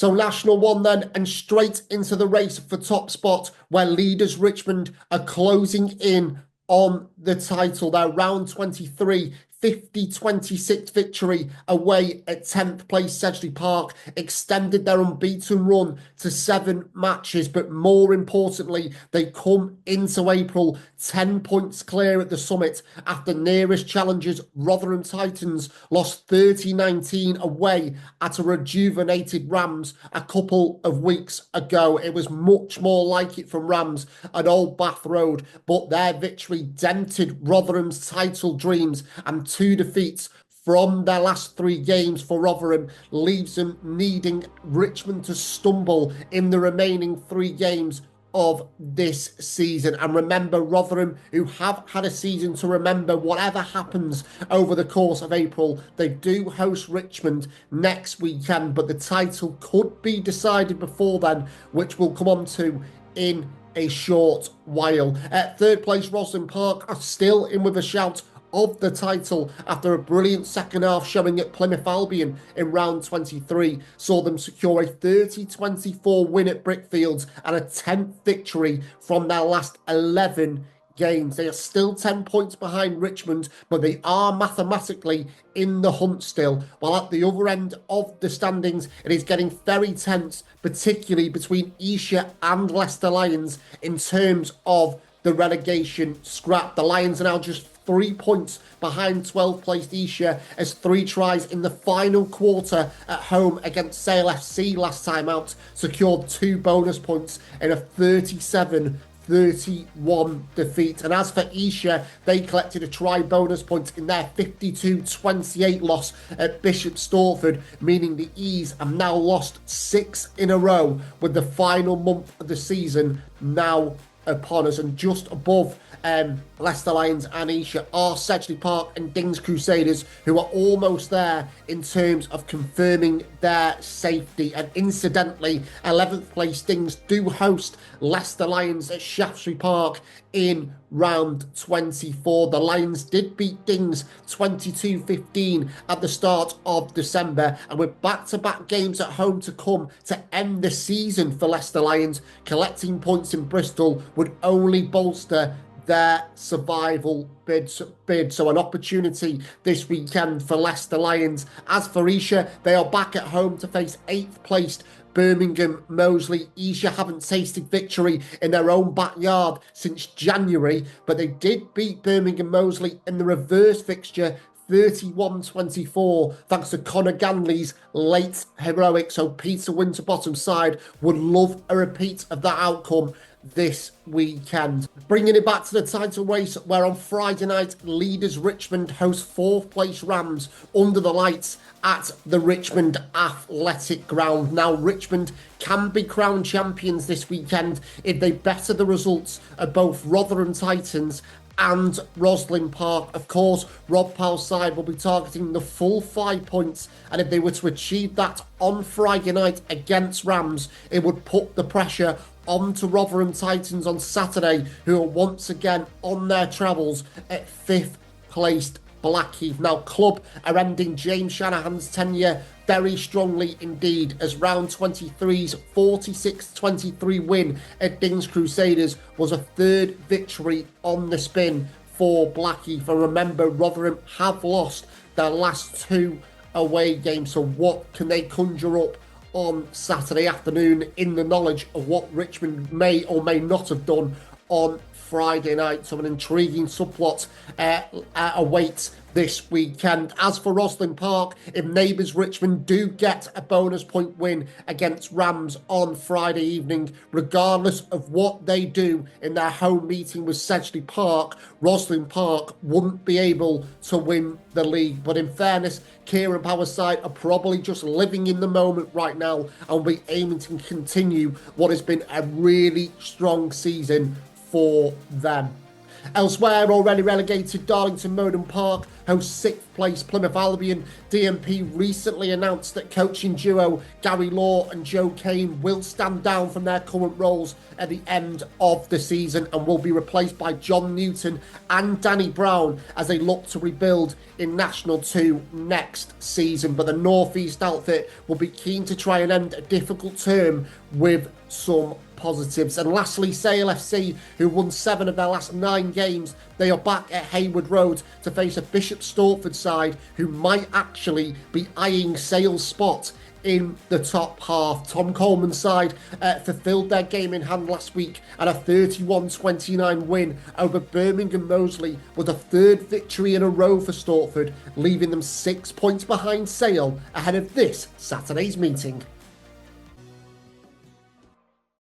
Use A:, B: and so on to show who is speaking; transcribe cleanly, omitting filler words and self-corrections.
A: So National 1 then, and straight into the race for top spot, where leaders Richmond are closing in on the title. Their round 23 50-26 victory away at 10th place Sedgley Park extended their unbeaten run to 7 matches, but more importantly, they come into April 10 points clear at the summit after nearest challengers Rotherham Titans lost 30-19 away at a rejuvenated Rams a couple of weeks ago. It was much more like it from Rams at Old Bath Road, but their victory dented Rotherham's title dreams, and 2 defeats from their last 3 games for Rotherham leaves them needing Richmond to stumble in the remaining 3 games of this season. And remember, Rotherham, who have had a season to remember whatever happens over the course of April, they do host Richmond next weekend, but the title could be decided before then, which we'll come on to in a short while. At 3rd place, Roslyn Park are still in with a shout of the title after a brilliant second half showing at Plymouth Albion in round 23 saw them secure a 30-24 win at Brickfields and a 10th victory from their last 11 games. They are still 10 points behind Richmond, but they are mathematically in the hunt still. While at the other end of the standings, it is getting very tense, particularly between Esher and Leicester Lions in terms of the relegation scrap. The Lions are now just 3 points behind 12th placed Esher as 3 tries in the final quarter at home against Sale FC last time out secured 2 bonus points in a 37-31 defeat. And as for Esher, they collected a try bonus point in their 52-28 loss at Bishop Stortford, meaning the E's have now lost 6 in a row, with the final month of the season now upon us. And just above Leicester Lions and Esher are Sedgley Park and Dings Crusaders, who are almost there in terms of confirming their safety. And incidentally, 11th place Dings do host Leicester Lions at Shaftesbury Park in round 24. The Lions did beat Dings 22-15 at the start of December, and with back-to-back games at home to come to end the season for Leicester Lions, collecting points in Bristol would only bolster their survival bid. So an opportunity this weekend for Leicester Lions. As for Esher, they are back at home to face 8th placed Birmingham Moseley. Esher haven't tasted victory in their own backyard since January, but they did beat Birmingham Moseley in the reverse fixture 31-24 thanks to Conor Ganley's late heroic. So Peter Winterbottom's side would love a repeat of that outcome this weekend. Bringing it back to the title race, where on Friday night leaders Richmond host 4th place Rams under the lights at the Richmond Athletic Ground. Now Richmond can be crowned champions this weekend if they better the results of both Rotherham Titans and Roslyn Park. Of course, Rob Powell's side will be targeting the full 5 points, and if they were to achieve that on Friday night against Rams, it would put the pressure onto Rotherham Titans on Saturday, who are once again on their travels at 5th placed Blackheath. Now, club are ending James Shanahan's tenure very strongly indeed, as round 23's 46-23 win at Dings Crusaders was a 3rd victory on the spin for Blackheath. And remember, Rotherham have lost their last 2 away games, so what can they conjure up on Saturday afternoon in the knowledge of what Richmond may or may not have done on Friday night? So an intriguing subplot awaits this weekend. As for Roslyn Park, if neighbours Richmond do get a bonus point win against Rams on Friday evening, regardless of what they do in their home meeting with Sedgley Park, Roslyn Park wouldn't be able to win the league. But in fairness, Kieran Power's side are probably just living in the moment right now and will be aiming to continue what has been a really strong season for them. Elsewhere, already relegated, Darlington Moden Park hosts 6th place Plymouth Albion. DMP recently announced that coaching duo Gary Law and Joe Kane will stand down from their current roles at the end of the season and will be replaced by John Newton and Danny Brown as they look to rebuild in National 2 next season. But the North East outfit will be keen to try and end a difficult term with some positives. And lastly, Sale FC, who won 7 of their last 9 games, they are back at Hayward Road to face a Bishop Stortford side who might actually be eyeing Sale's spot in the top half. Tom Coleman's side fulfilled their game in hand last week and a 31-29 win over Birmingham Moseley was the 3rd victory in a row for Stortford, leaving them 6 points behind Sale ahead of this Saturday's meeting.